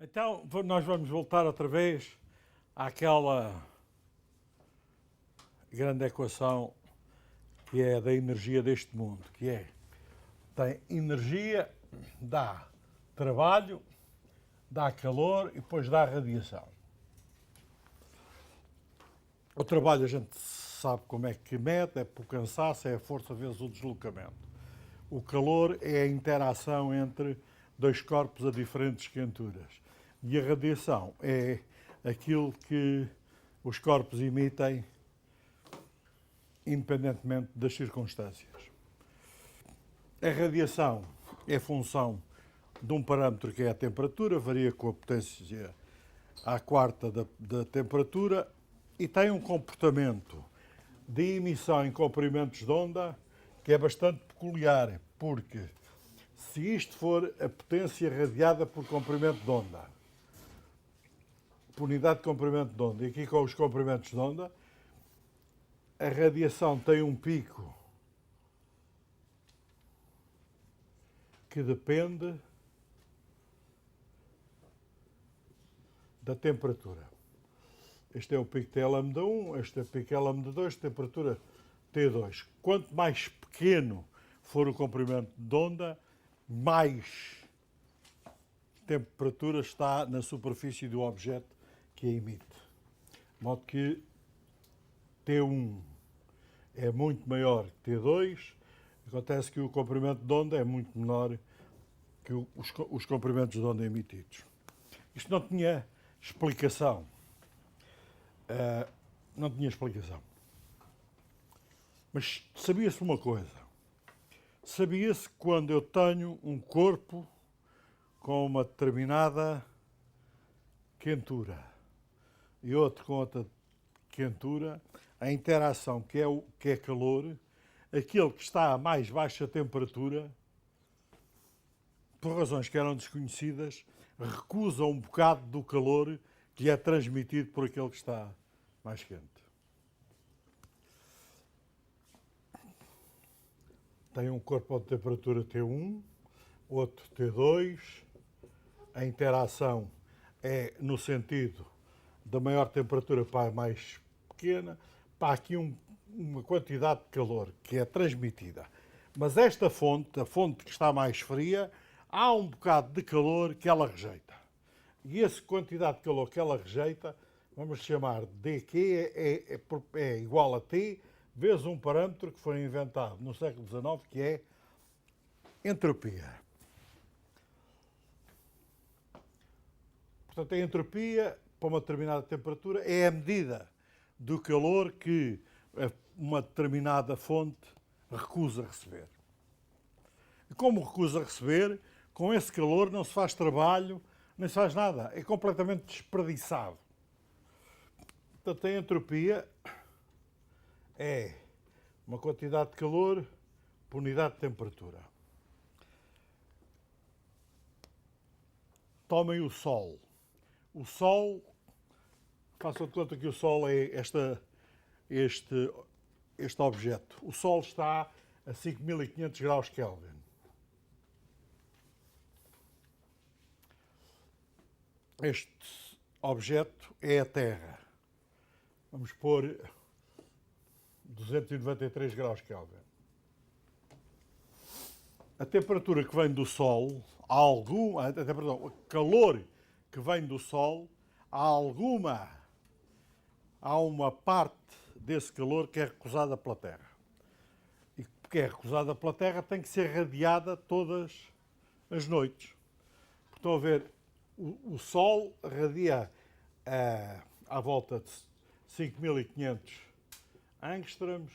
Então, nós vamos voltar outra vez àquela grande equação que é da energia deste mundo, que é, tem energia, dá trabalho, dá calor e depois dá radiação. O trabalho a gente sabe como é que mede, é por cansaço, é a força vezes o deslocamento. O calor é a interação entre dois corpos a diferentes quenturas. E a radiação é aquilo que os corpos emitem independentemente das circunstâncias. A radiação é função de um parâmetro que é a temperatura, varia com a potência à quarta da temperatura e tem um comportamento de emissão em comprimentos de onda que é bastante peculiar, porque se isto for a potência radiada por comprimento de onda, por unidade de comprimento de onda, e aqui com os comprimentos de onda, a radiação tem um pico que depende da temperatura. Este é o pico TLM1, este é o pico LM2, temperatura T2. Quanto mais pequeno for o comprimento de onda, mais temperatura está na superfície do objeto que a emite. De modo que T1 é muito maior que T2, acontece que o comprimento de onda é muito menor que os comprimentos de onda emitidos. Isto não tinha explicação. Não tinha explicação. Mas sabia-se uma coisa. Sabia-se que quando eu tenho um corpo com uma determinada quentura e outro com outra quentura, a interação que é calor, aquele que está a mais baixa temperatura, por razões que eram desconhecidas, recusa um bocado do calor que lhe é transmitido por aquele que está mais quente. Tem um corpo de temperatura T1, outro T2, a interação é no sentido da maior temperatura para a mais pequena, para aqui uma quantidade de calor que é transmitida. Mas esta fonte, a fonte que está mais fria, há um bocado de calor que ela rejeita. E essa quantidade de calor que ela rejeita, vamos chamar de dQ, é igual a T, vezes um parâmetro que foi inventado no século XIX, que é entropia. Portanto, a entropia, para uma determinada temperatura, é a medida do calor que uma determinada fonte recusa receber. E como recusa receber, com esse calor não se faz trabalho, nem se faz nada. É completamente desperdiçado. Portanto, a entropia é uma quantidade de calor por unidade de temperatura. Tomem o Sol. O Sol, façam de conta que o Sol é este objeto. O Sol está a 5.500 graus Kelvin. Este objeto é a Terra. Vamos pôr 293 graus Kelvin. A temperatura que vem do Sol, o calor que vem do Sol, há uma parte desse calor que é recusada pela Terra. E porque é recusada pela Terra, tem que ser radiada todas as noites. Estão a ver, o Sol radia à volta de 5.500 angstroms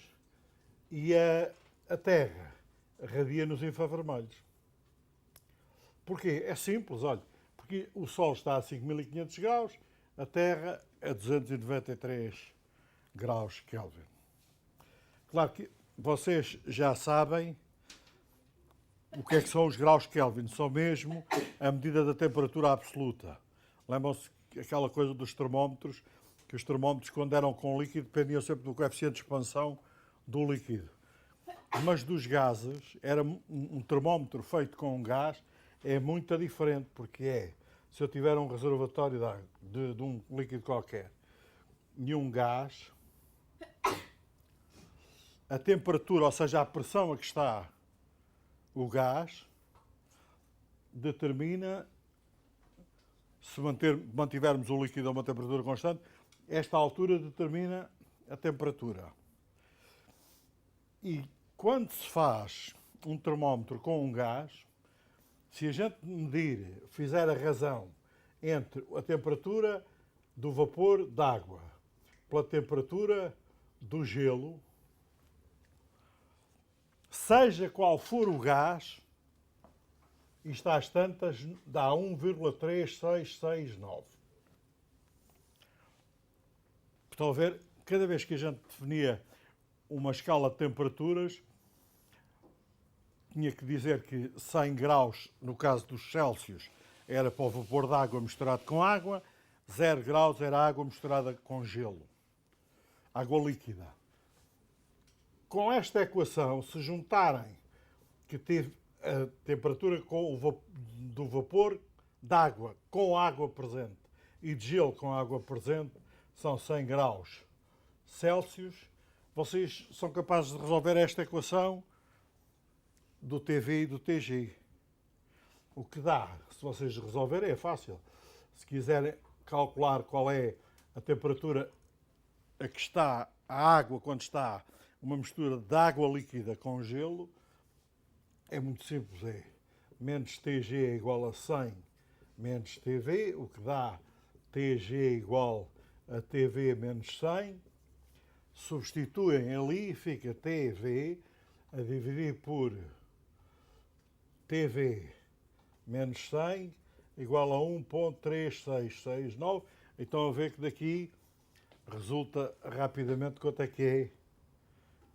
e a Terra radia nos infravermelhos. Porquê? É simples, olha, porque o Sol está a 5.500 graus, a Terra a 293 graus Kelvin. Claro que vocês já sabem o que é que são os graus Kelvin, são mesmo a medida da temperatura absoluta. Lembram-se aquela coisa dos termómetros, que os termómetros, quando eram com líquido, dependiam sempre do coeficiente de expansão do líquido. Mas dos gases, era um termómetro feito com gás, é muito diferente, porque se eu tiver um reservatório de água, de um líquido qualquer, e um gás, a temperatura, ou seja, a pressão a que está o gás, determina, se mantivermos o líquido a uma temperatura constante, esta altura determina a temperatura. E quando se faz um termómetro com um gás, se a gente fizer a razão entre a temperatura do vapor d'água pela temperatura do gelo, seja qual for o gás, isto às tantas dá 1,3669. Estão a ver? Cada vez que a gente definia uma escala de temperaturas, tinha que dizer que 100 graus, no caso dos Celsius, era para o vapor de água misturado com água, 0 graus era água misturada com gelo, água líquida. Com esta equação, se juntarem que teve a temperatura do vapor de água com água presente e de gelo com água presente, são 100 graus Celsius, vocês são capazes de resolver esta equação do TV e do TG. O que dá, se vocês resolverem, é fácil. Se quiserem calcular qual é a temperatura a que está a água quando está uma mistura de água líquida com gelo, é muito simples. É menos TG é igual a 100 menos TV, o que dá TG igual a TV menos 100. Substituem ali e fica TV a dividir por TV menos 100 igual a 1,3669. Então a ver que daqui resulta rapidamente quanto é que é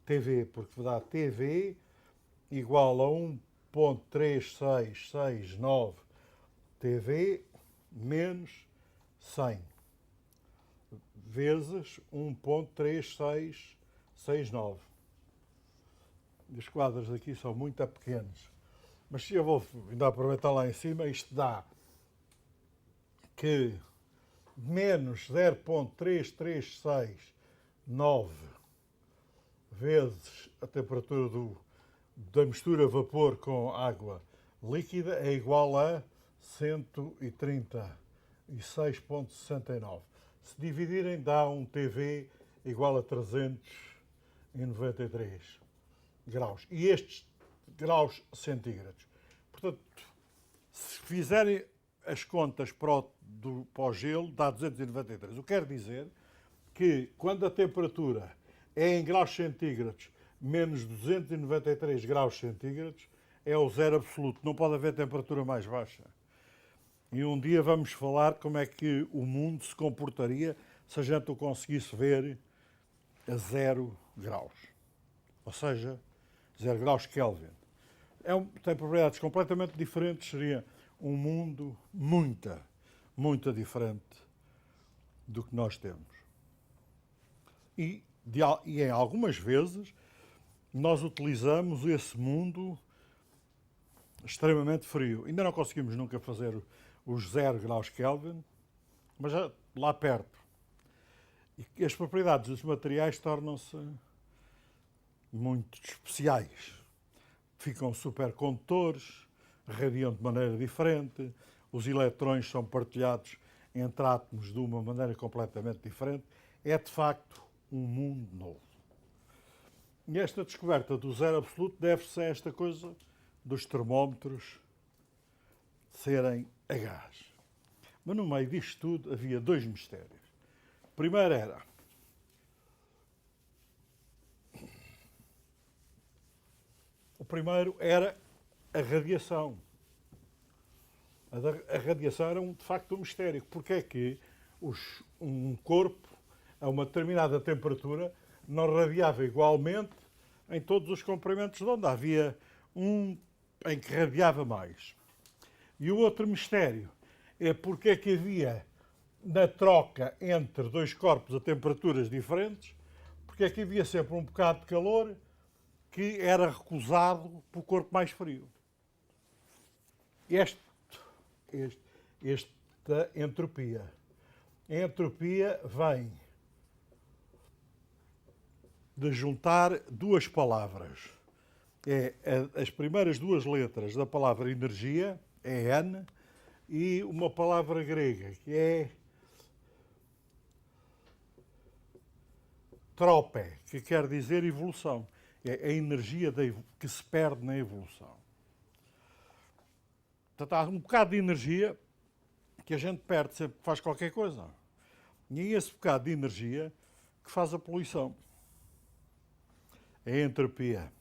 TV, porque dá TV igual a 1,3669 TV menos 100 vezes 1,3669. Os quadros aqui são muito pequenos, mas se eu vou ainda aproveitar lá em cima, isto dá que menos 0,3369 vezes a temperatura da mistura vapor com água líquida é igual a 136,69. Se dividirem, dá um TV igual a 393 graus. E estes graus centígrados. Portanto, se fizerem as contas para o gelo, dá 293. O que quer dizer que quando a temperatura é em graus centígrados menos 293 graus centígrados, é o zero absoluto. Não pode haver temperatura mais baixa. E um dia vamos falar como é que o mundo se comportaria se a gente o conseguisse ver a 0 graus. Ou seja, 0 graus Kelvin. Tem propriedades completamente diferentes, seria um mundo muito diferente do que nós temos. E em algumas vezes nós utilizamos esse mundo extremamente frio. Ainda não conseguimos nunca fazer os 0 graus Kelvin, mas já lá perto. E as propriedades dos materiais tornam-se muito especiais. Ficam supercondutores, radiam de maneira diferente, os eletrões são partilhados entre átomos de uma maneira completamente diferente. É, de facto, um mundo novo. E esta descoberta do zero absoluto deve-se a esta coisa dos termómetros serem a gás. Mas no meio disto tudo havia dois mistérios. O primeiro era a radiação. A radiação era de facto um mistério. Porque é que um corpo a uma determinada temperatura não radiava igualmente em todos os comprimentos de onda? Havia um em que radiava mais. E o outro mistério é porque é que havia, na troca entre dois corpos a temperaturas diferentes, porque é que havia sempre um bocado de calor que era recusado pelo corpo mais frio. Este da entropia. A entropia vem de juntar duas palavras. As primeiras duas letras da palavra energia, é N, e uma palavra grega, que é trope, que quer dizer evolução. É a energia que se perde na evolução. Portanto, há um bocado de energia que a gente perde sempre que faz qualquer coisa. E é esse bocado de energia que faz a poluição. É a entropia.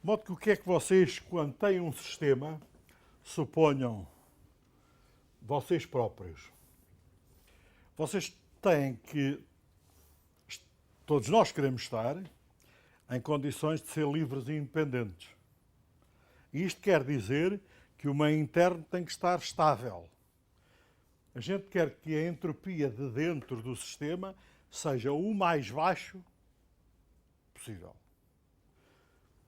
De modo que o que é que vocês, quando têm um sistema, suponham vocês próprios? Vocês têm que, todos nós queremos estar em condições de ser livres e independentes. E isto quer dizer que o meio interno tem que estar estável. A gente quer que a entropia de dentro do sistema seja o mais baixo possível.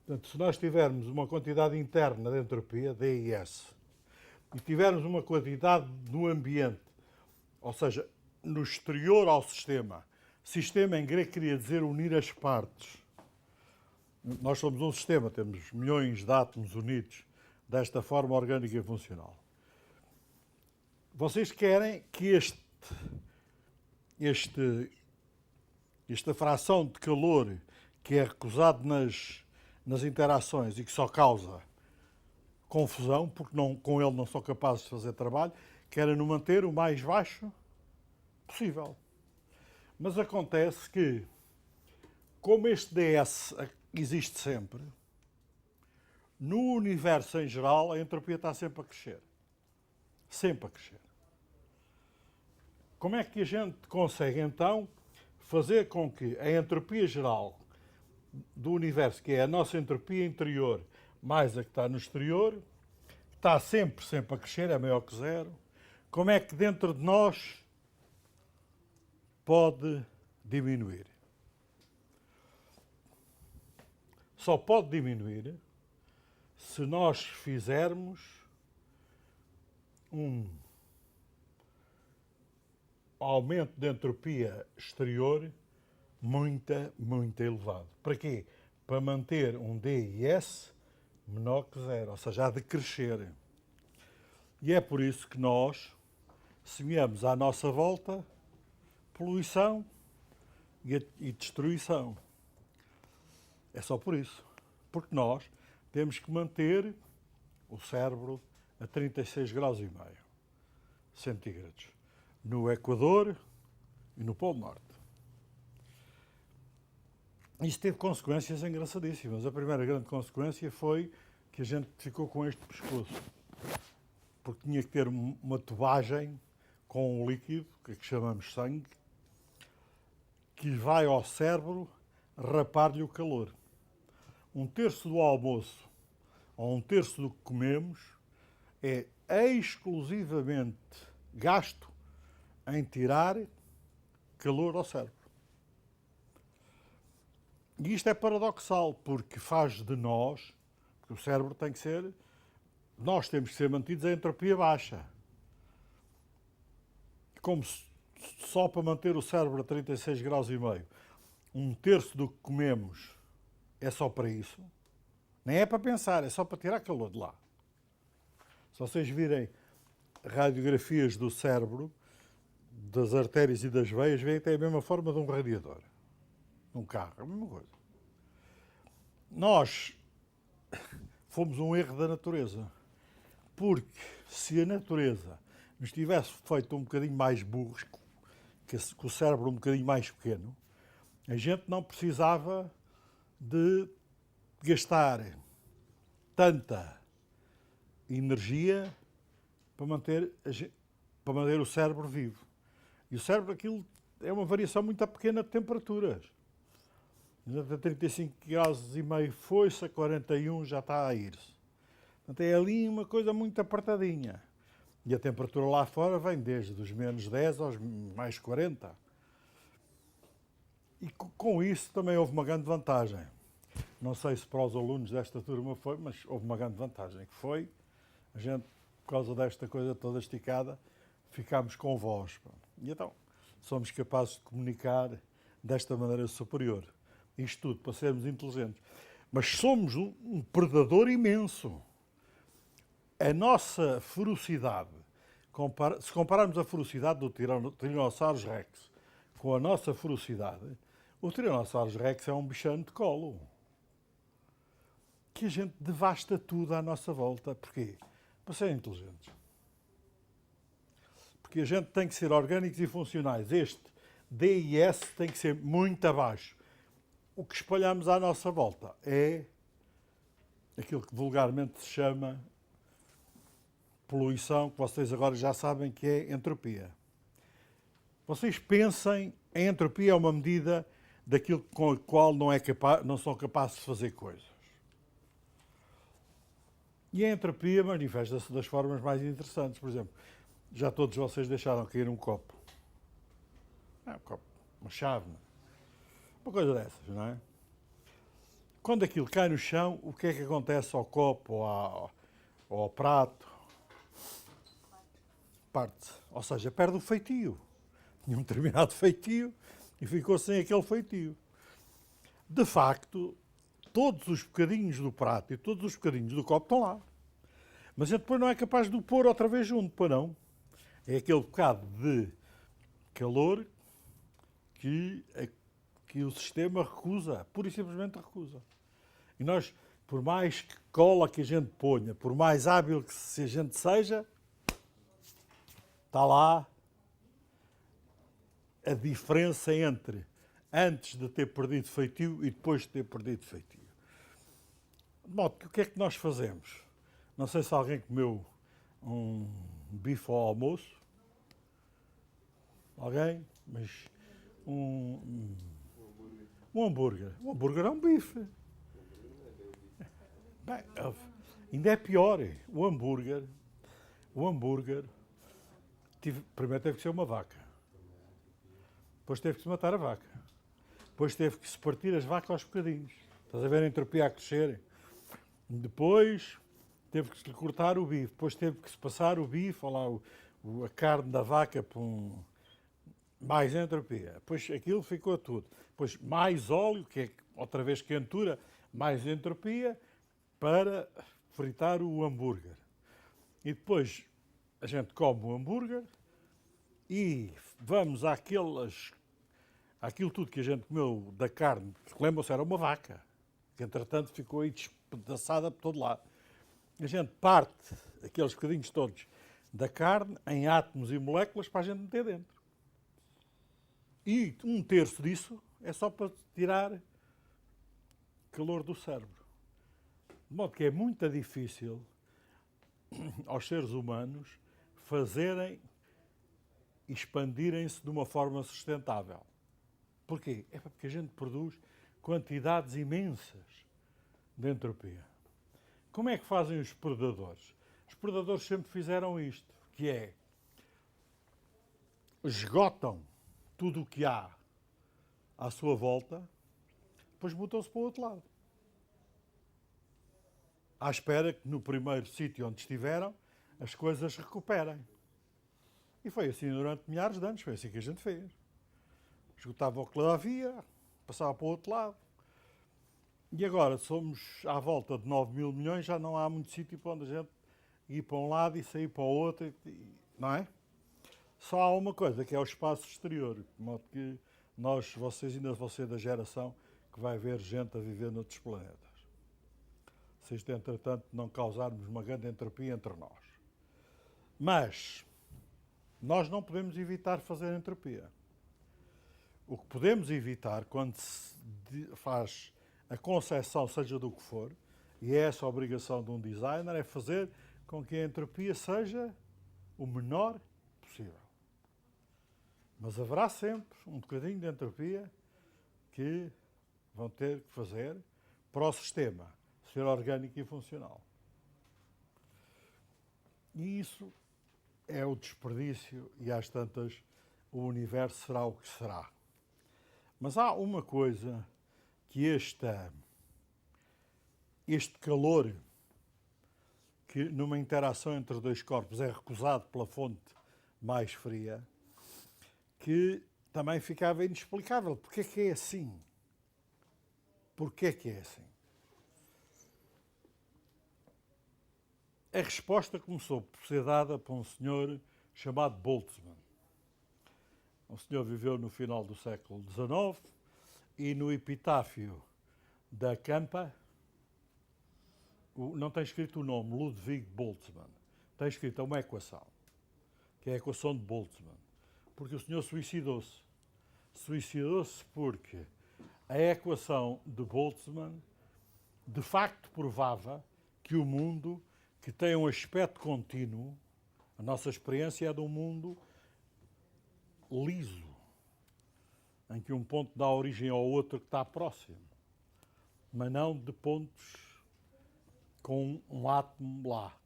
Portanto, se nós tivermos uma quantidade interna de entropia, DIS, e tivermos uma quantidade no ambiente, ou seja, no exterior ao sistema, sistema em grego queria dizer unir as partes. Nós somos um sistema, temos milhões de átomos unidos desta forma orgânica e funcional. Vocês querem que esta fração de calor que é recusado nas interações e que só causa confusão, porque com ele não são capazes de fazer trabalho, querem-no manter o mais baixo possível. Mas acontece que, como este DS existe sempre, no universo em geral a entropia está sempre a crescer. Sempre a crescer. Como é que a gente consegue, então, fazer com que a entropia geral do universo, que é a nossa entropia interior, mais a que está no exterior, está sempre a crescer, é maior que zero, como é que dentro de nós pode diminuir? Só pode diminuir se nós fizermos um aumento de entropia exterior muito elevado. Para quê? Para manter um DIS menor que zero, ou seja, há de crescer. E é por isso que nós semeamos à nossa volta poluição e destruição. É só por isso. Porque nós temos que manter o cérebro a 36 graus e meio centígrados no Equador e no Polo Norte. Isto teve consequências engraçadíssimas. A primeira grande consequência foi que a gente ficou com este pescoço, porque tinha que ter uma tubagem com um líquido, que chamamos sangue, que vai ao cérebro rapar-lhe o calor. Um terço do almoço, ou um terço do que comemos, é exclusivamente gasto em tirar calor ao cérebro. E isto é paradoxal, porque faz de nós, porque o cérebro tem que ser, nós temos que ser mantidos a entropia baixa. Como só para manter o cérebro a 36 graus e meio, um terço do que comemos é só para isso, nem é para pensar, é só para tirar calor de lá. Se vocês virem radiografias do cérebro, das artérias e das veias, veem que tem a mesma forma de um radiador. Um carro, a mesma coisa. Nós fomos um erro da natureza, porque se a natureza nos tivesse feito um bocadinho mais burros, com o cérebro um bocadinho mais pequeno, a gente não precisava de gastar tanta energia para manter o cérebro vivo. E o cérebro, aquilo é uma variação muito pequena de temperaturas. A 35 graus e meio foi-se, a 41 já está a ir-se. Portanto, é ali uma coisa muito apertadinha. E a temperatura lá fora vem desde os menos 10 aos mais 40. E com isso também houve uma grande vantagem. Não sei se para os alunos desta turma foi, mas houve uma grande vantagem, que foi, a gente, por causa desta coisa toda esticada, ficamos com voz. Pá. E então somos capazes de comunicar desta maneira superior. Isto tudo para sermos inteligentes. Mas somos um predador imenso. A nossa ferocidade, se compararmos a ferocidade do Tyrannosaurus Rex com a nossa ferocidade, o Tyrannosaurus Rex é um bichano de colo. Que a gente devasta tudo à nossa volta. Porquê? Para serem inteligentes. Porque a gente tem que ser orgânicos e funcionais. Este D e S tem que ser muito abaixo. O que espalhamos à nossa volta é aquilo que vulgarmente se chama poluição, que vocês agora já sabem que é entropia. Vocês pensem, a entropia é uma medida daquilo com a qual não são capazes de fazer coisas. E a entropia manifesta-se das formas mais interessantes. Por exemplo, já todos vocês deixaram cair um copo. Um copo, uma chave, uma coisa dessas, não é? Quando aquilo cai no chão, o que é que acontece ao copo ou ao prato? Parte-se. Ou seja, perde o feitio. Tinha um determinado feitio e ficou sem aquele feitio. De facto, todos os bocadinhos do prato e todos os bocadinhos do copo estão lá. Mas a gente depois não é capaz de o pôr outra vez junto, pois não. É aquele bocado de calor que o sistema recusa, pura e simplesmente recusa. E nós, por mais cola que a gente ponha, por mais hábil que a gente seja, está lá a diferença entre antes de ter perdido feitio e depois de ter perdido feitio. De modo que o que é que nós fazemos? Não sei se alguém comeu um bife ao almoço. Alguém? Mas um hambúrguer. Um hambúrguer é um bife. Bem, ainda é pior. O hambúrguer primeiro teve que ser uma vaca. Depois teve que se matar a vaca. Depois teve que se partir as vacas aos bocadinhos. Estás a ver a entropia a crescer? Depois teve que se cortar o bife. Depois teve que se passar o bife, a carne da vaca para mais entropia. Depois aquilo ficou tudo. Depois mais óleo, que é outra vez quentura, mais entropia para fritar o hambúrguer. E depois a gente come o hambúrguer e vamos àquilo tudo que a gente comeu da carne, porque lembram-se, era uma vaca, que entretanto ficou aí despedaçada por todo lado. A gente parte aqueles bocadinhos todos da carne em átomos e moléculas para a gente meter dentro. E 1/3 disso é só para tirar calor do cérebro. De modo que é muito difícil aos seres humanos fazerem, expandirem-se de uma forma sustentável. Porquê? É porque a gente produz quantidades imensas de entropia. Como é que fazem os predadores? Os predadores sempre fizeram isto, que é esgotam tudo o que há à sua volta, depois botam-se para o outro lado. À espera que no primeiro sítio onde estiveram, as coisas recuperem. E foi assim durante milhares de anos, foi assim que a gente fez. Esgotava o que lá havia, passava para o outro lado. E agora somos à volta de 9 mil milhões, já não há muito sítio para onde a gente ir para um lado e sair para o outro, não é? Só há uma coisa, que é o espaço exterior, de modo que vocês ainda vão ser da geração que vai ver gente a viver noutros planetas. Se isto, entretanto, não causarmos uma grande entropia entre nós. Mas nós não podemos evitar fazer entropia. O que podemos evitar quando se faz a concepção, seja do que for, e é essa a obrigação de um designer, é fazer com que a entropia seja o menor possível. Mas haverá sempre um bocadinho de entropia que vão ter que fazer para o sistema ser orgânico e funcional. E isso é o desperdício e às tantas o universo será o que será. Mas há uma coisa que este calor que numa interação entre dois corpos é recusado pela fonte mais fria, que também ficava inexplicável. Porquê que é assim? Porquê que é assim? A resposta começou por ser dada por um senhor chamado Boltzmann. O senhor viveu no final do século XIX e no epitáfio da Campa, não tem escrito o nome, Ludwig Boltzmann, tem escrito uma equação, que é a equação de Boltzmann, porque o senhor suicidou-se. Suicidou-se porque a equação de Boltzmann de facto provava que o mundo, que tem um aspecto contínuo, a nossa experiência é de um mundo liso, em que um ponto dá origem ao outro que está próximo, mas não de pontos com um átomo lá,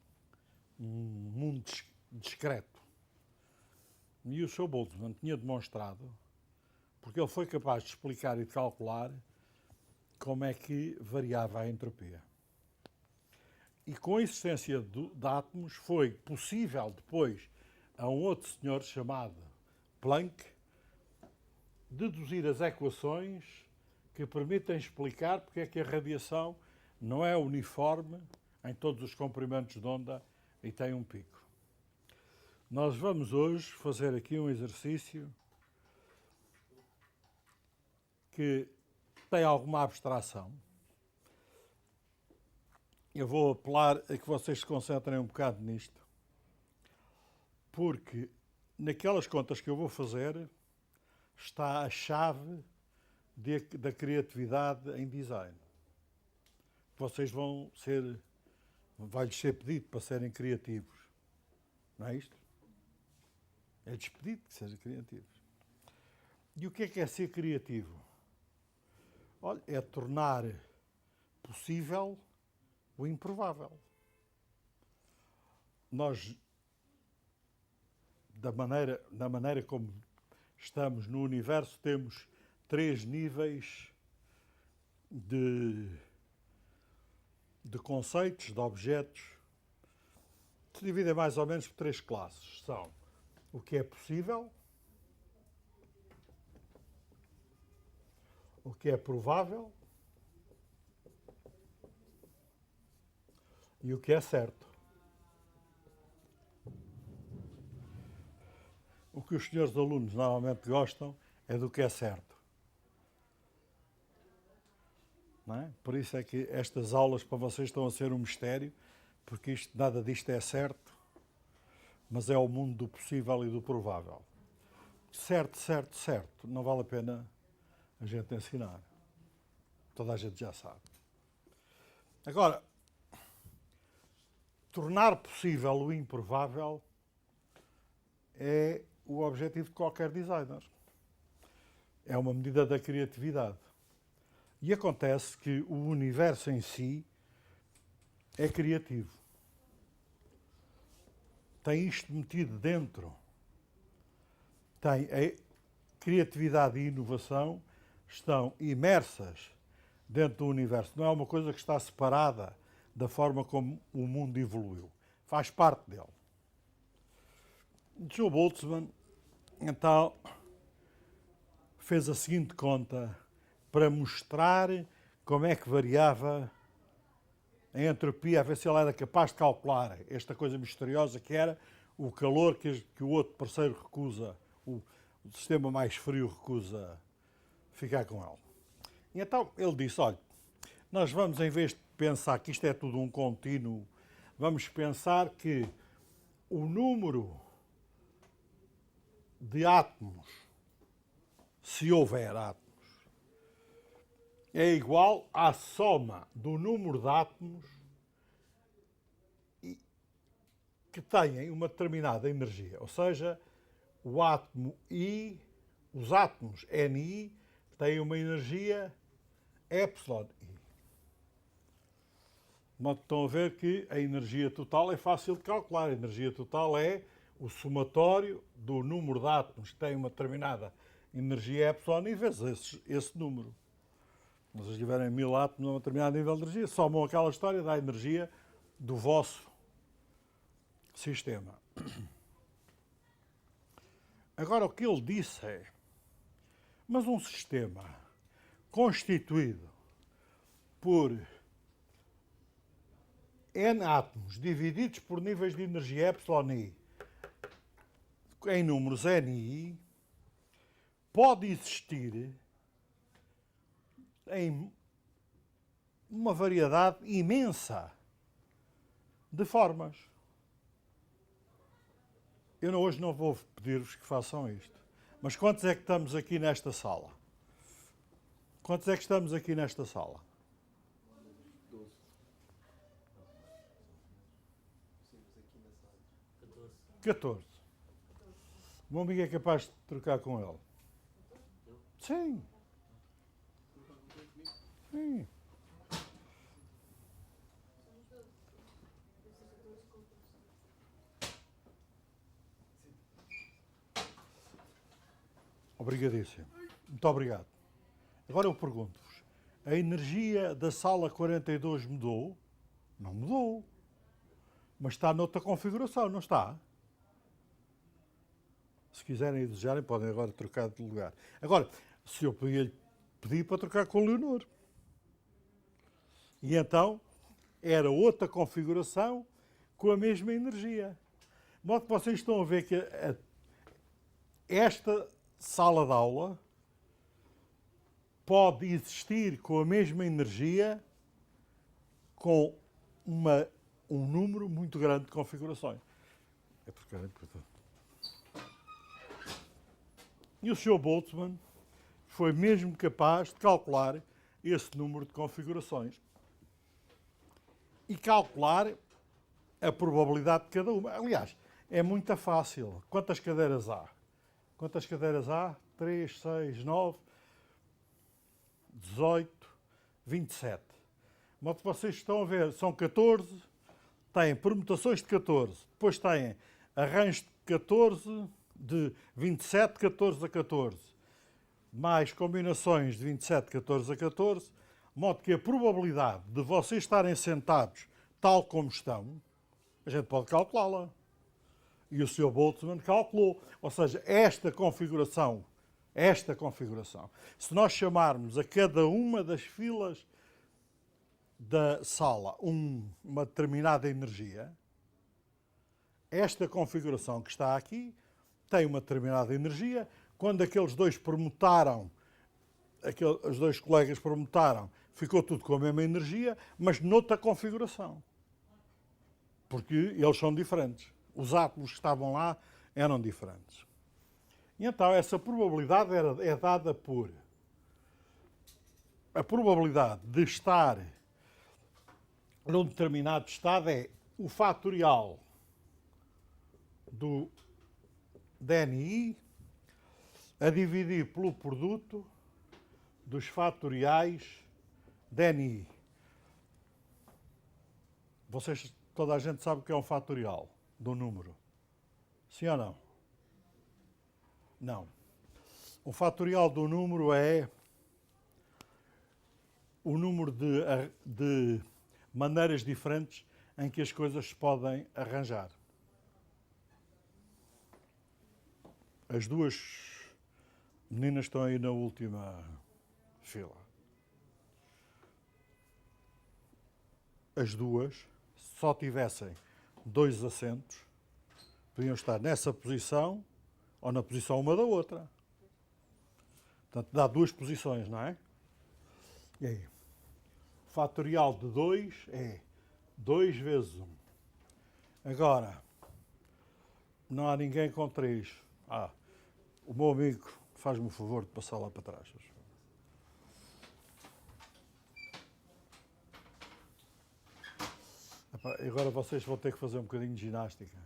um mundo discreto. E o Sr. Boltzmann tinha demonstrado, porque ele foi capaz de explicar e de calcular como é que variava a entropia. E com a existência de átomos foi possível depois a um outro senhor chamado Planck deduzir as equações que permitem explicar porque é que a radiação não é uniforme em todos os comprimentos de onda e tem um pico. Nós vamos hoje fazer aqui um exercício que tem alguma abstração. Eu vou apelar a que vocês se concentrem um bocado nisto, porque naquelas contas que eu vou fazer está a chave da criatividade em design. Vocês vai-lhes ser pedido para serem criativos. Não é isto? É-lhes pedido que sejam criativos. E o que é ser criativo? Olha, é tornar possível o improvável. Nós, da maneira como estamos no universo, temos 3 níveis de conceitos, de objetos, que se dividem mais ou menos por 3 classes. São o que é possível, o que é provável e o que é certo. O que os senhores alunos normalmente gostam é do que é certo. Não é? Por isso é que estas aulas para vocês estão a ser um mistério, porque nada disto é certo, mas é o mundo do possível e do provável. Certo, certo, certo, não vale a pena a gente ensinar. Toda a gente já sabe. Agora, tornar possível o improvável é o objetivo de qualquer designer. É uma medida da criatividade. E acontece que o universo em si é criativo. Tem isto metido dentro. Tem a criatividade e inovação estão imersas dentro do universo. Não é uma coisa que está separada da forma como o mundo evoluiu. Faz parte dele. Joe Boltzmann, então, fez a seguinte conta para mostrar como é que variava a entropia, a ver se ele era capaz de calcular esta coisa misteriosa que era o calor que o outro parceiro recusa, o sistema mais frio recusa ficar com ele. E então ele disse, olha, nós vamos, em vez de pensar que isto é tudo um contínuo, vamos pensar que o número de átomos, se houver átomos, é igual à soma do número de átomos que têm uma determinada energia. Ou seja, o átomo I, os átomos Ni têm uma energia εI. Mas estão a ver que a energia total é fácil de calcular. A energia total é o somatório do número de átomos que têm uma determinada energia εi e vezes esse número. Mas se tiverem 1000 átomos a um determinado nível de energia, somam aquela história da energia do vosso sistema. Agora, o que ele disse é, mas um sistema constituído por N átomos divididos por níveis de energia εi em números Ni pode existir em uma variedade imensa de formas. Eu hoje não vou pedir-vos que façam isto. Mas quantos é que estamos aqui nesta sala? Quantos é que estamos aqui nesta sala? 14. O meu amigo é capaz de trocar com ele. Sim. Sim. Obrigadíssimo. Muito obrigado. Agora eu pergunto-vos, a energia da sala 42 mudou? Não mudou. Mas está noutra configuração, não está? Se quiserem e desejarem, podem agora trocar de lugar. Agora, se eu pedir para trocar com o Leonor. E então, era outra configuração com a mesma energia. De modo que vocês estão a ver que esta sala de aula pode existir com a mesma energia com um número muito grande de configurações. É porque é importante. E o Sr. Boltzmann foi mesmo capaz de calcular esse número de configurações e calcular a probabilidade de cada uma. Aliás, é muito fácil. Quantas cadeiras há? Quantas cadeiras há? 3, 6, 9, 18, 27. De modo que vocês estão a ver, são 14, têm permutações de 14, depois têm arranjos de 14, de 27, 14 a 14, mais combinações de 27, 14 a 14, de modo que a probabilidade de vocês estarem sentados tal como estão, a gente pode calculá-la. E o Sr. Boltzmann calculou. Ou seja, esta configuração, se nós chamarmos a cada uma das filas da sala uma determinada energia, esta configuração que está aqui tem uma determinada energia. Quando aqueles dois permutaram, os dois colegas permutaram, ficou tudo com a mesma energia, mas noutra configuração. Porque eles são diferentes. Os átomos que estavam lá eram diferentes. E então essa probabilidade é dada por a probabilidade de estar num determinado estado é o fatorial do DNI a dividir pelo produto dos fatoriais DNI. Toda a gente sabe o que é um fatorial do número. Sim ou não? Não. O fatorial do número é o número de maneiras diferentes em que as coisas se podem arranjar. As duas meninas estão aí na última fila. As duas, se só tivessem 2 assentos, podiam estar nessa posição ou na posição uma da outra. Portanto, dá 2 posições, não é? E aí? O fatorial de 2 é 2 vezes 1. Agora, não há ninguém com 3. O meu amigo faz-me o favor de passar lá para trás. Agora vocês vão ter que fazer um bocadinho de ginástica.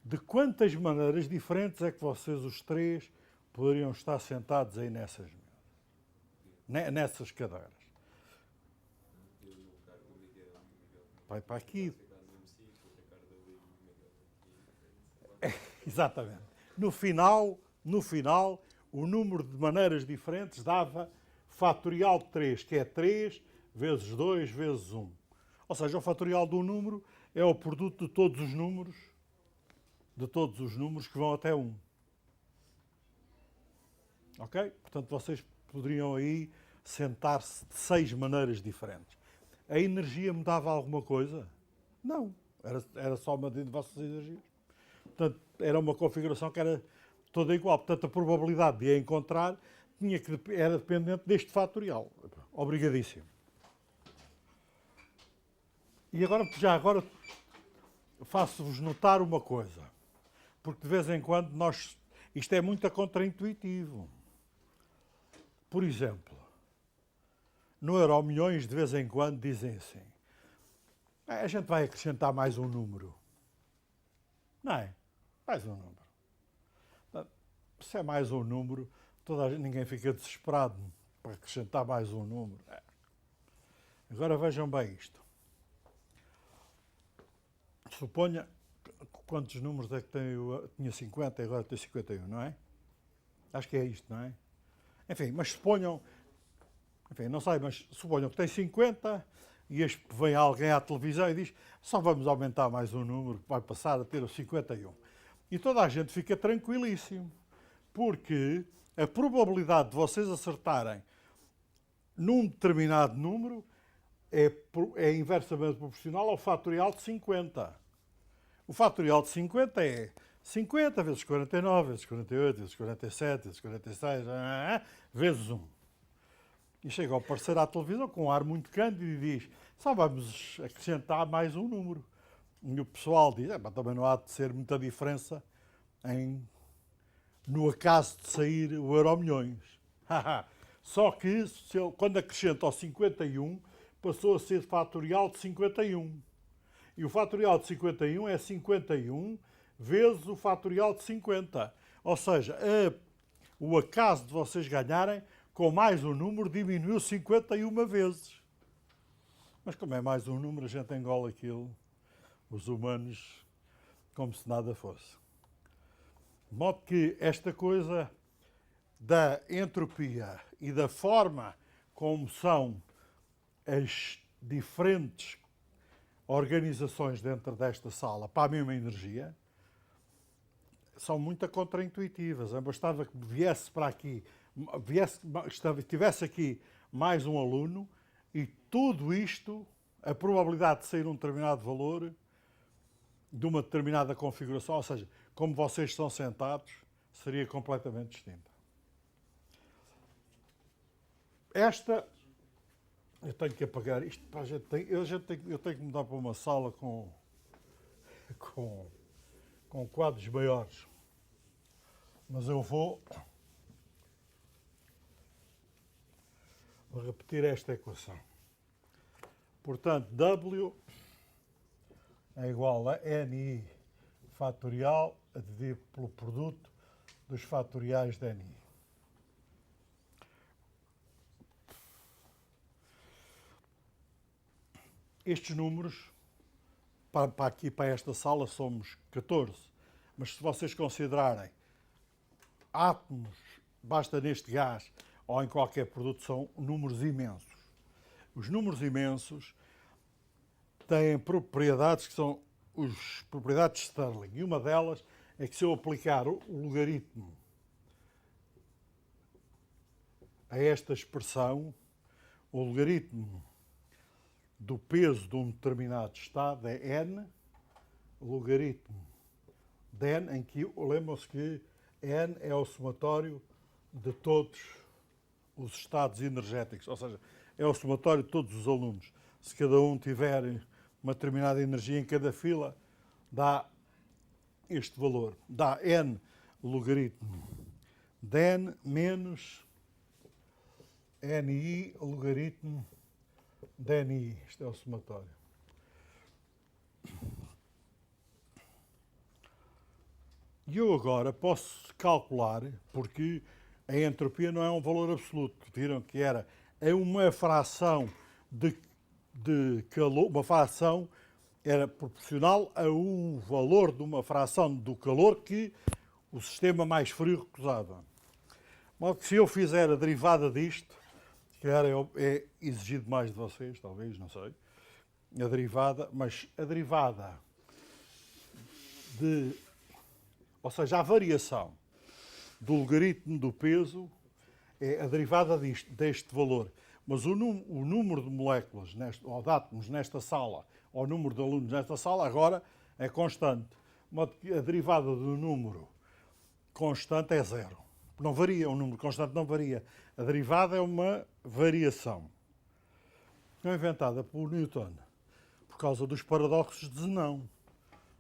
De quantas maneiras diferentes é que vocês, os 3, poderiam estar sentados aí nessas cadeiras? Vai para aqui. Exatamente. No final, o número de maneiras diferentes dava fatorial de 3, que é 3 vezes 2 vezes 1. Ou seja, o fatorial do número é o produto de todos os números que vão até 1. Ok? Portanto, vocês poderiam aí sentar-se de 6 maneiras diferentes. A energia mudava alguma coisa? Não. Era só uma de vossas energias. Portanto, era uma configuração que era toda igual. Portanto, a probabilidade de a encontrar era dependente deste fatorial. Obrigadíssimo. E agora faço-vos notar uma coisa. Porque de vez em quando isto é muito contraintuitivo. Por exemplo, no Euromilhões, de vez em quando, dizem assim: a gente vai acrescentar mais um número. Não é? Mais um número. Se é mais um número, ninguém fica desesperado para acrescentar mais um número. Agora vejam bem isto. Suponha quantos números é que tem. Tinha 50 e agora tem 51, não é? Acho que é isto, não é? Enfim, mas suponham. Enfim, não sei, mas suponham que tem 50 e vem alguém à televisão e diz: só vamos aumentar mais um número que vai passar a ter o 51. E toda a gente fica tranquilíssimo, porque a probabilidade de vocês acertarem num determinado número é inversamente proporcional ao fatorial de 50. O fatorial de 50 é 50 vezes 49, vezes 48, vezes 47, vezes 46, vezes 1. E chega ao parceiro à televisão com um ar muito cândido e diz: só vamos acrescentar mais um número. E o pessoal diz: mas também não há de ser muita diferença no acaso de sair o Euromilhões. Só que quando acrescenta ao 51, passou a ser fatorial de 51. E o fatorial de 51 é 51 vezes o fatorial de 50. Ou seja, o acaso de vocês ganharem com mais um número diminuiu 51 vezes. Mas como é mais um número, a gente engola aquilo, os humanos, como se nada fosse. De modo que esta coisa da entropia e da forma como são as diferentes organizações dentro desta sala para a mesma energia são muito contraintuitivas. Bastava que viesse para aqui, tivesse aqui mais um aluno e tudo isto, a probabilidade de sair um determinado valor de uma determinada configuração, ou seja, como vocês estão sentados, seria completamente distinta. Eu tenho que apagar isto para a gente. Eu tenho que mudar para uma sala com quadros maiores. Mas eu vou repetir esta equação. Portanto, W é igual a NI fatorial a dividir pelo produto dos fatoriais de NI. Estes números, para esta sala, somos 14. Mas se vocês considerarem átomos, basta neste gás ou em qualquer produto, são números imensos. Os números imensos têm propriedades que são as propriedades de Stirling. E uma delas é que se eu aplicar o logaritmo a esta expressão, o logaritmo do peso de um determinado estado é n, logaritmo de n, em que lembram-se que n é o somatório de todos os estados energéticos, ou seja, é o somatório de todos os alunos. Se cada um tiver uma determinada energia em cada fila, dá este valor. Dá n logaritmo de n menos ni logaritmo de ni. Isto é o somatório. E eu agora posso calcular, porque a entropia não é um valor absoluto. Viram que é uma fração de calor, uma fração era proporcional a um valor de uma fração do calor que o sistema mais frio recusava. Mas se eu fizer a derivada disto, se calhar é exigido mais de vocês, talvez, não sei, a derivada ou seja, a variação do logaritmo do peso é a derivada deste valor. Mas o número de moléculas, ou de átomos nesta sala, ou o número de alunos nesta sala, agora é constante. De modo que a derivada do número constante é zero. Não varia, o número constante não varia. A derivada é uma variação. Foi inventada por Newton por causa dos paradoxos de Zenão.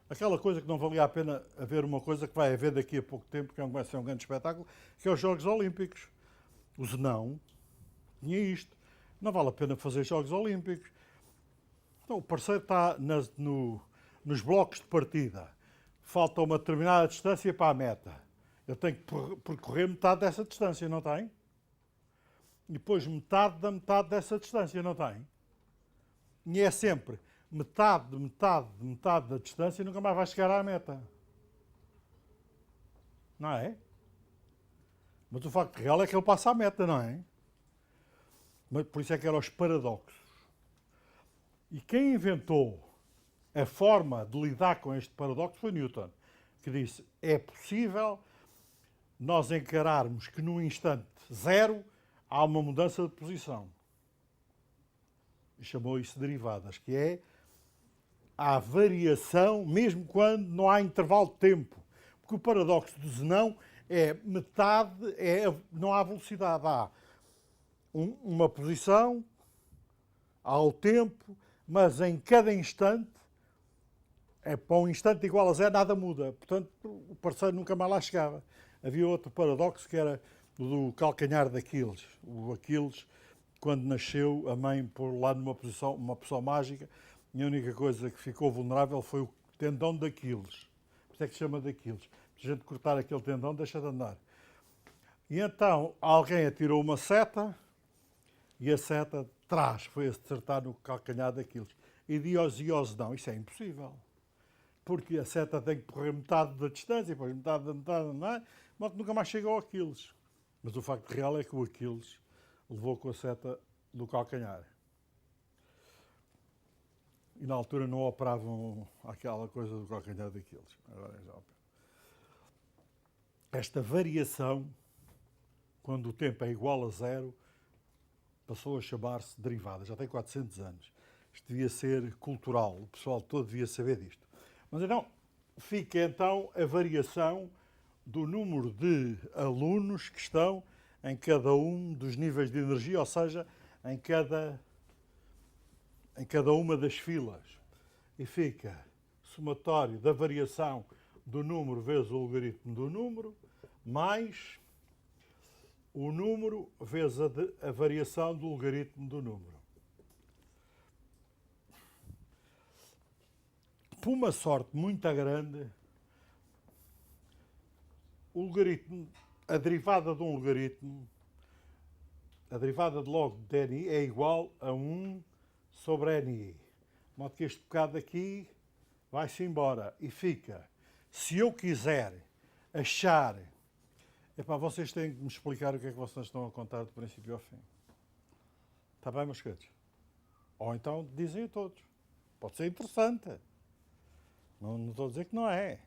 Aquela coisa que não valia a pena haver uma coisa que vai haver daqui a pouco tempo, que vai ser um grande espetáculo, que é os Jogos Olímpicos. O Zenão tinha isto. Não vale a pena fazer Jogos Olímpicos. Então, o parceiro está nos blocos de partida. Falta uma determinada distância para a meta. Eu tenho que percorrer metade dessa distância, não tem? E depois metade da metade dessa distância, não tem? E é sempre metade da distância e nunca mais vai chegar à meta. Não é? Mas o facto real é que ele passa à meta, não é? Mas por isso é que eram os paradoxos. E quem inventou a forma de lidar com este paradoxo foi Newton, que disse: é possível nós encararmos que num instante zero há uma mudança de posição. E chamou isso de derivadas, que é a variação, mesmo quando não há intervalo de tempo. Porque o paradoxo do Zenão é metade, não há velocidade. Há uma posição, há o tempo, mas em cada instante, para um instante igual a zero, nada muda. Portanto, o parceiro nunca mais lá chegava. Havia outro paradoxo que era o do calcanhar de Aquiles. O Aquiles, quando nasceu, a mãe pôs lá numa posição, uma posição mágica, e a única coisa que ficou vulnerável foi o tendão de Aquiles. Por isso é que se chama de Aquiles. Se a gente cortar aquele tendão, deixa de andar. E então alguém atirou uma seta e a seta foi acertar no calcanhar de Aquiles. E Diógenes não, isso é impossível. Porque a seta tem que correr metade da distância, depois metade, não é? Mas nunca mais chega ao Aquiles. Mas o facto real é que o Aquiles levou com a seta do calcanhar. E na altura não operavam aquela coisa do calcanhar de Aquiles. Agora já operam. Esta variação, quando o tempo é igual a zero, passou a chamar-se derivada. Já tem 400 anos. Isto devia ser cultural. O pessoal todo devia saber disto. Mas então, fica então a variação do número de alunos que estão em cada um dos níveis de energia, ou seja, em cada uma das filas. E fica somatório da variação do número vezes o logaritmo do número, mais o número vezes a variação do logaritmo do número. Por uma sorte muito grande, o logaritmo, a derivada de um logaritmo, a derivada de log de ni é igual a 1 sobre ni. De modo que este bocado aqui vai-se embora e fica. Se eu quiser achar... Epá, vocês têm que me explicar o que é que vocês estão a contar do princípio ao fim. Está bem, meus queridos? Ou então dizem a todos. Pode ser interessante. Não estou a dizer que não é.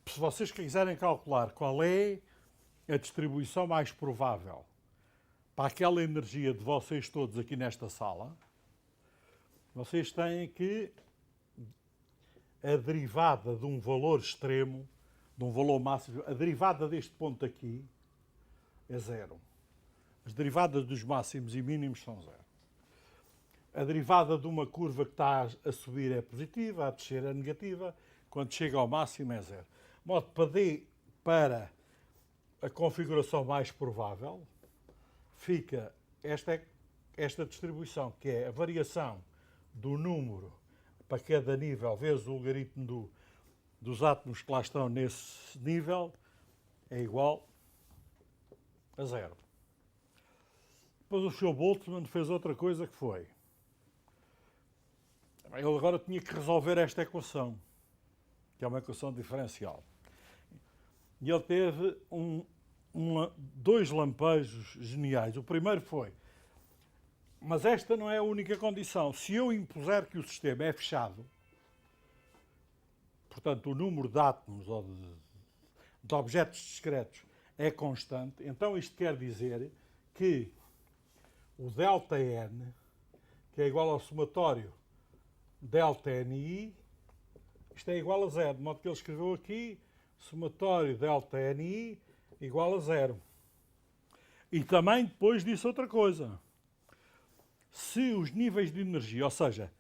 Se vocês quiserem calcular qual é a distribuição mais provável para aquela energia de vocês todos aqui nesta sala, vocês têm que a derivada de um valor extremo, de um valor máximo, a derivada deste ponto aqui é zero. As derivadas dos máximos e mínimos são zero. A derivada de uma curva que está a subir é positiva, a descer é negativa, quando chega ao máximo é zero. De modo para a configuração mais provável, fica esta distribuição, que é a variação do número para cada nível vezes o logaritmo dos átomos que lá estão nesse nível, é igual a zero. Depois o Sr. Boltzmann fez outra coisa que foi... Ele agora tinha que resolver esta equação, que é uma equação diferencial. E ele teve dois lampejos geniais. O primeiro foi, mas esta não é a única condição. Se eu impuser que o sistema é fechado, portanto, o número de átomos ou de objetos discretos é constante, então isto quer dizer que o ΔN, que é igual ao somatório ΔNi, isto é igual a zero, de modo que ele escreveu aqui, somatório ΔNi igual a zero. E também depois disse outra coisa. Se os níveis de energia, ou seja,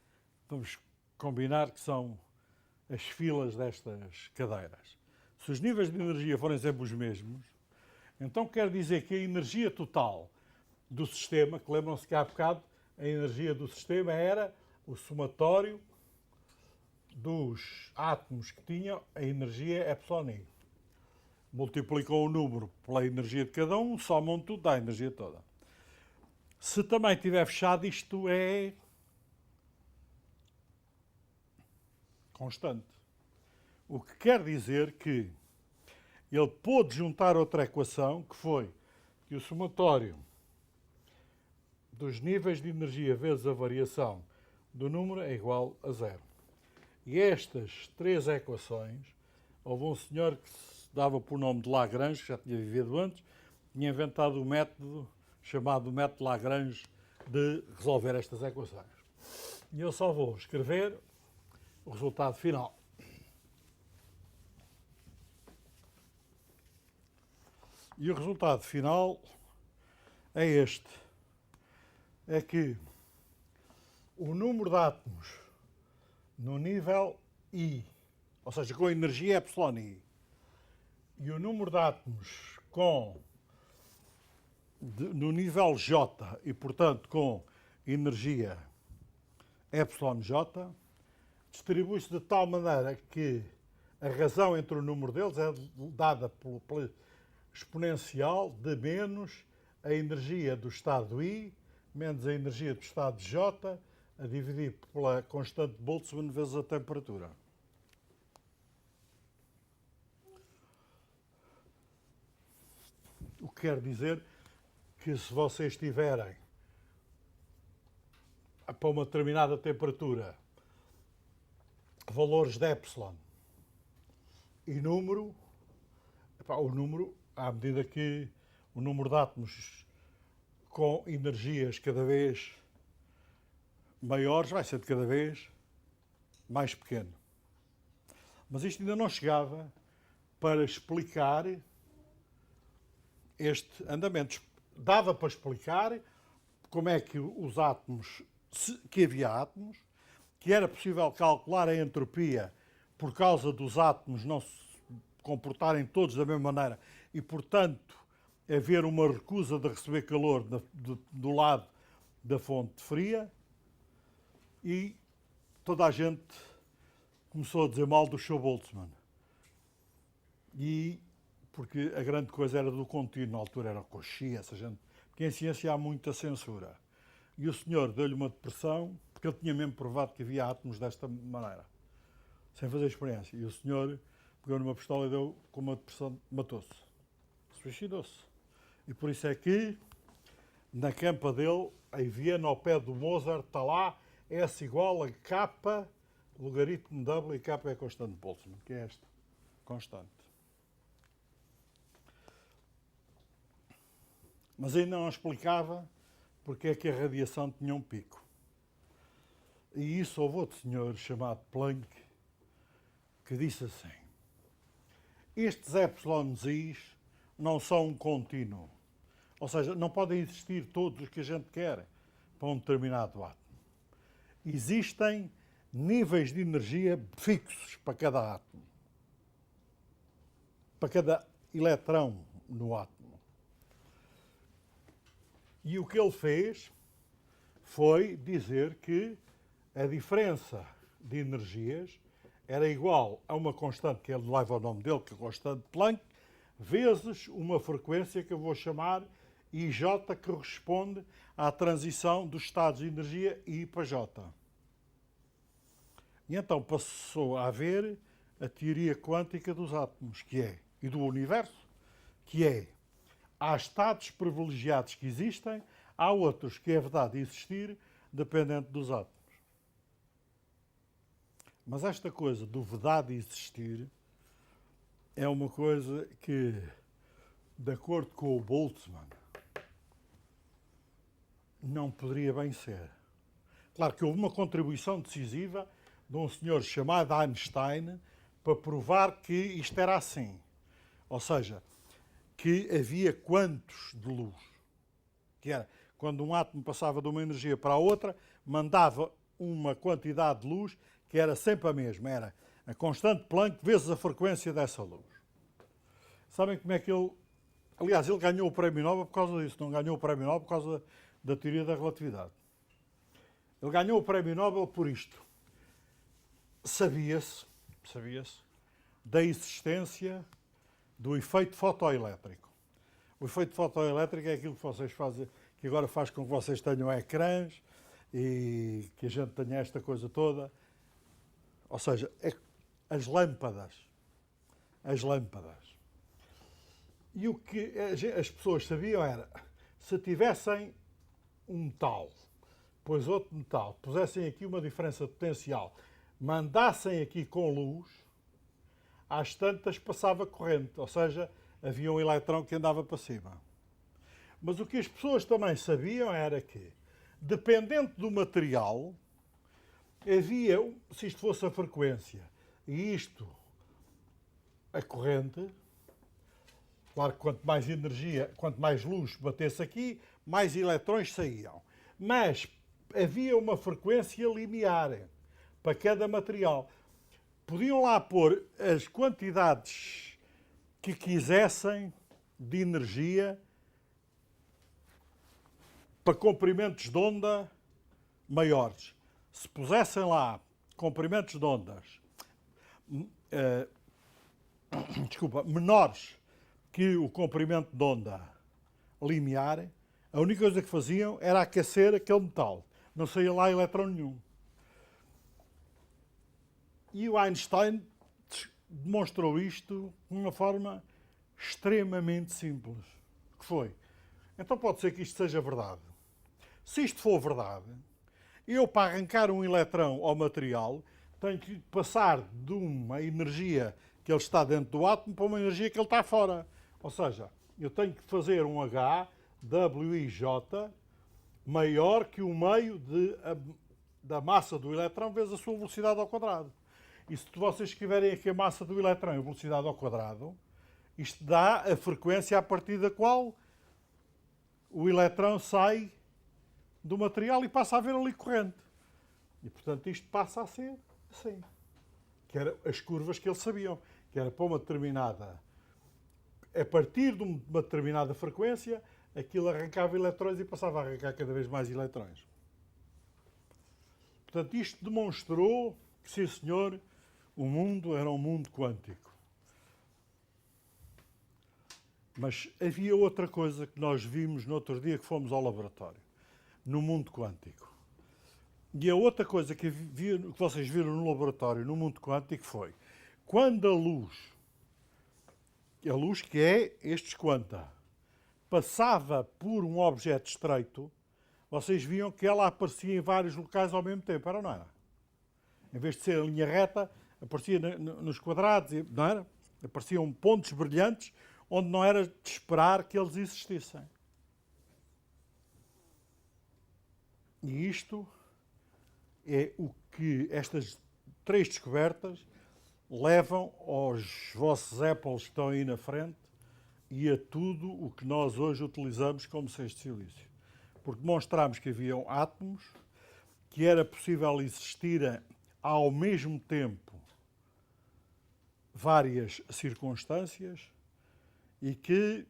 vamos combinar que são as filas destas cadeiras, se os níveis de energia forem sempre os mesmos, então quer dizer que a energia total do sistema, que lembram-se que há bocado a energia do sistema era o somatório dos átomos que tinham a energia εi. Multiplicam o número pela energia de cada um, somam tudo, dá a energia toda. Se também estiver fechado, isto é constante. O que quer dizer que ele pôde juntar outra equação, que foi que o somatório dos níveis de energia vezes a variação do número é igual a zero. E estas três equações, houve um senhor que se dava por nome de Lagrange, que já tinha vivido antes, tinha inventado o método chamado método Lagrange de resolver estas equações. E eu só vou escrever o resultado final. E o resultado final é este. É que o número de átomos no nível I, ou seja, com energia εi, e o número de átomos no nível J e, portanto, com energia εj, distribui-se de tal maneira que a razão entre o número deles é dada pela exponencial de menos a energia do estado I menos a energia do estado J a dividir pela constante de Boltzmann vezes a temperatura. O que quer dizer que se vocês tiverem para uma determinada temperatura valores de epsilon e número, o número, à medida que o número de átomos com energias cada vez maiores vai ser de cada vez mais pequeno. Mas isto ainda não chegava para explicar este andamento. Dava para explicar como é que os átomos, que havia átomos, que era possível calcular a entropia por causa dos átomos não se comportarem todos da mesma maneira e, portanto, haver uma recusa de receber calor do lado da fonte fria, e toda a gente começou a dizer mal do show Boltzmann. E porque a grande coisa era do contínuo, na altura era o Cauchy, essa gente, porque em ciência há muita censura. E o senhor deu-lhe uma depressão, porque ele tinha mesmo provado que havia átomos desta maneira, sem fazer experiência. E o senhor pegou numa pistola e deu com uma depressão, matou-se. Suicidou-se. E por isso é que, na campa dele, em Viena, ao pé do Mozart, está lá, S igual a K, logaritmo W, e K é a constante de Boltzmann, que é esta constante. Mas ainda não explicava porque é que a radiação tinha um pico. E isso houve outro senhor chamado Planck que disse assim: estes epsilon's não são um contínuo. Ou seja, não podem existir todos os que a gente quer para um determinado átomo. Existem níveis de energia fixos para cada átomo, para cada eletrão no átomo. E o que ele fez foi dizer que a diferença de energias era igual a uma constante, que ele leva o nome dele, que é a constante de Planck, vezes uma frequência que eu vou chamar IJ, que corresponde à transição dos estados de energia I para J. E então passou a haver a teoria quântica dos átomos, que é, e do universo, que é, há estados privilegiados que existem, há outros que é verdade existir, dependente dos átomos. Mas esta coisa do verdade existir é uma coisa que, de acordo com o Boltzmann, não poderia bem ser. Claro que houve uma contribuição decisiva de um senhor chamado Einstein para provar que isto era assim. Ou seja, que havia quantos de luz. Que era, quando um átomo passava de uma energia para a outra, mandava uma quantidade de luz que era sempre a mesma. Era a constante Planck vezes a frequência dessa luz. Sabem como é que ele... Aliás, ele ganhou o Prémio Nobel por causa disso. Não ganhou o Prémio Nobel por causa da teoria da relatividade. Ele ganhou o Prémio Nobel por isto. Sabia-se da existência do efeito fotoelétrico. O efeito fotoelétrico é aquilo que vocês fazem, que agora faz com que vocês tenham ecrãs e que a gente tenha esta coisa toda. Ou seja, as lâmpadas. As lâmpadas. E o que as pessoas sabiam era, se tivessem um metal, depois outro metal, pusessem aqui uma diferença de potencial, mandassem aqui com luz, às tantas passava corrente, ou seja, havia um elétron que andava para cima. Mas o que as pessoas também sabiam era que, dependente do material, havia, se isto fosse a frequência e isto a corrente, claro que quanto mais energia, quanto mais luz batesse aqui, mais elétrons saíam. Mas havia uma frequência limiar para cada material. Podiam lá pôr as quantidades que quisessem de energia para comprimentos de onda maiores. Se pusessem lá comprimentos de ondas menores que o comprimento de onda limiar, a única coisa que faziam era aquecer aquele metal. Não saía lá elétron nenhum. E o Einstein demonstrou isto de uma forma extremamente simples. Que foi? Então pode ser que isto seja verdade. Se isto for verdade, eu para arrancar um elétron ao material tenho que passar de uma energia que ele está dentro do átomo para uma energia que ele está fora. Ou seja, eu tenho que fazer um H, W e J maior que o meio da massa do elétron vezes a sua velocidade ao quadrado. E se vocês escreverem aqui a massa do elétron e a velocidade ao quadrado, isto dá a frequência a partir da qual o elétron sai do material e passa a haver ali corrente. E, portanto, isto passa a ser assim. Que eram as curvas que eles sabiam. Que era para uma determinada... A partir de uma determinada frequência, aquilo arrancava eletrões e passava a arrancar cada vez mais eletrões. Portanto, isto demonstrou que, sim senhor, o mundo era um mundo quântico. Mas havia outra coisa que nós vimos no outro dia que fomos ao laboratório, no mundo quântico. E a outra coisa que vocês viram no laboratório, no mundo quântico, foi quando a luz que é estes quanta, passava por um objeto estreito, vocês viam que ela aparecia em vários locais ao mesmo tempo, era ou não era? Em vez de ser a linha reta, aparecia nos quadrados, não era? Apareciam pontos brilhantes onde não era de esperar que eles existissem. E isto é o que estas três descobertas levam aos vossos Apples que estão aí na frente e a tudo o que nós hoje utilizamos como seixo de silício. Porque demonstramos que haviam átomos, que era possível existir ao mesmo tempo várias circunstâncias e que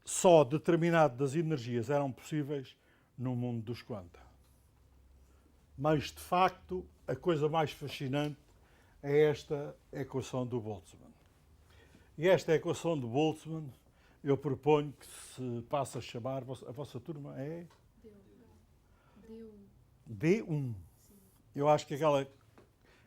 só determinadas energias eram possíveis no mundo dos quanta. Mas, de facto, a coisa mais fascinante é esta equação do Boltzmann. E esta equação do Boltzmann, eu proponho que se passe a chamar, a vossa turma é? D1. Eu acho que aquela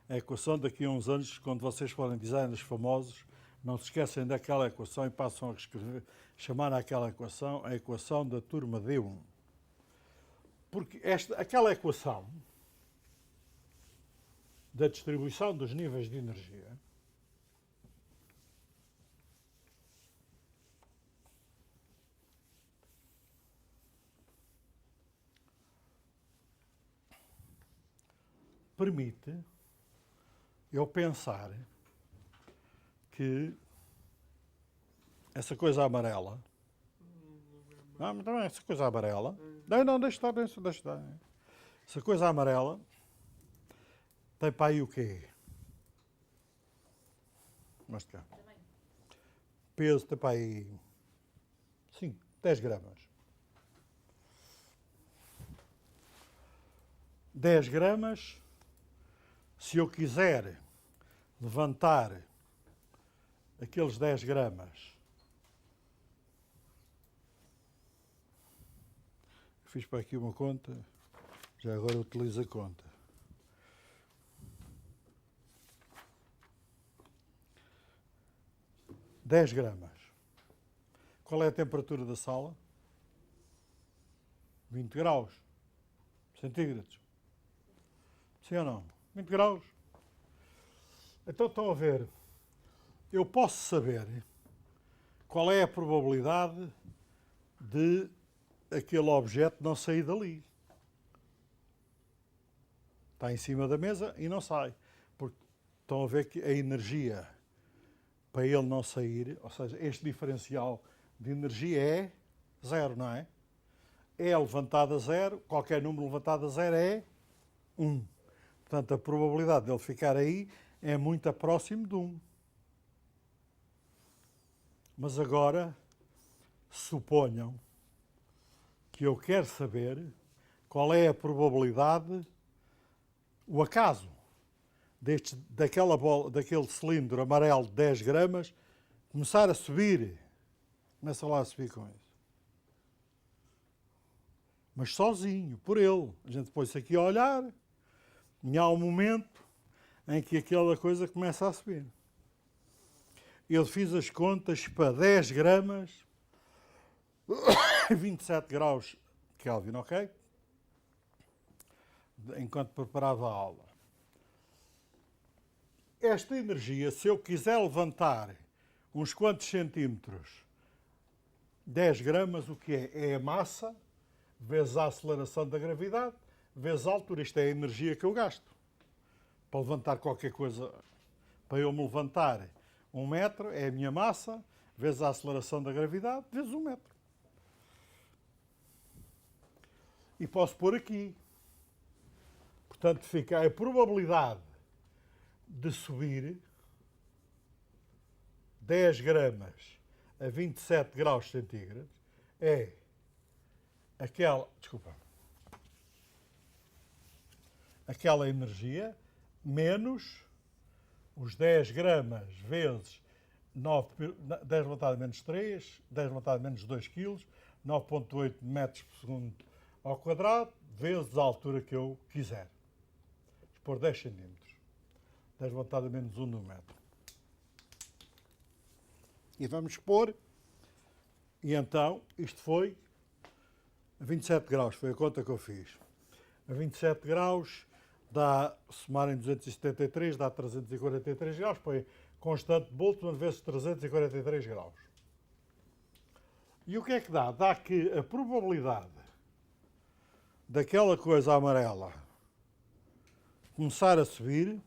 equação daqui a uns anos, quando vocês forem designers famosos, não se esquecem daquela equação e passam a escrever, chamar aquela equação a equação da turma D1. Porque aquela equação da distribuição dos níveis de energia permite eu pensar que essa coisa amarela. Não, mas também essa coisa amarela. Não, deixa estar. Essa coisa amarela tem para aí o quê? Mostra cá. Peso tem para aí 5, 10 gramas. 10 gramas, se eu quiser levantar aqueles 10 gramas, fiz para aqui uma conta, já agora utilizo a conta. Dez gramas. Qual é a temperatura da sala? 20 graus centígrados. Sim ou não? 20 graus. Então estão a ver, eu posso saber qual é a probabilidade de aquele objeto não sair dali. Está em cima da mesa e não sai. Porque estão a ver que a energia para ele não sair, ou seja, este diferencial de energia é zero, não é? É levantado a zero, qualquer número levantado a zero é 1. Portanto, a probabilidade dele ficar aí é muito próximo de 1. Mas agora, suponham que eu quero saber qual é a probabilidade, o acaso, daquele cilindro amarelo de 10 gramas começar a subir. Começa lá a subir com isso. Mas sozinho, por ele. A gente põe-se aqui a olhar e há um momento em que aquela coisa começa a subir. Eu fiz as contas para 10 gramas, 27 graus Kelvin, ok? Enquanto preparava a aula. Esta energia, se eu quiser levantar uns quantos centímetros, 10 gramas, o que é? É a massa, vezes a aceleração da gravidade, vezes a altura. Isto é a energia que eu gasto. Para levantar qualquer coisa, para eu me levantar 1 metro, é a minha massa, vezes a aceleração da gravidade, vezes 1 metro. E posso pôr aqui. Portanto, fica a probabilidade de subir 10 gramas a 27 graus centígrados é aquela energia menos os 10 gramas vezes 10 levantado a menos 3, 10 levantado a menos 2 kg, 9,8 metros por segundo ao quadrado, vezes a altura que eu quiser. Vou pôr 10 centímetros. 10 levantado a menos 1 no metro. E vamos pôr, e então, isto foi a 27 graus, foi a conta que eu fiz. A 27 graus dá, somarem 273, dá 343 graus, põe constante de Boltzmann vezes 343 graus. E o que é que dá? Dá que a probabilidade daquela coisa amarela começar a subir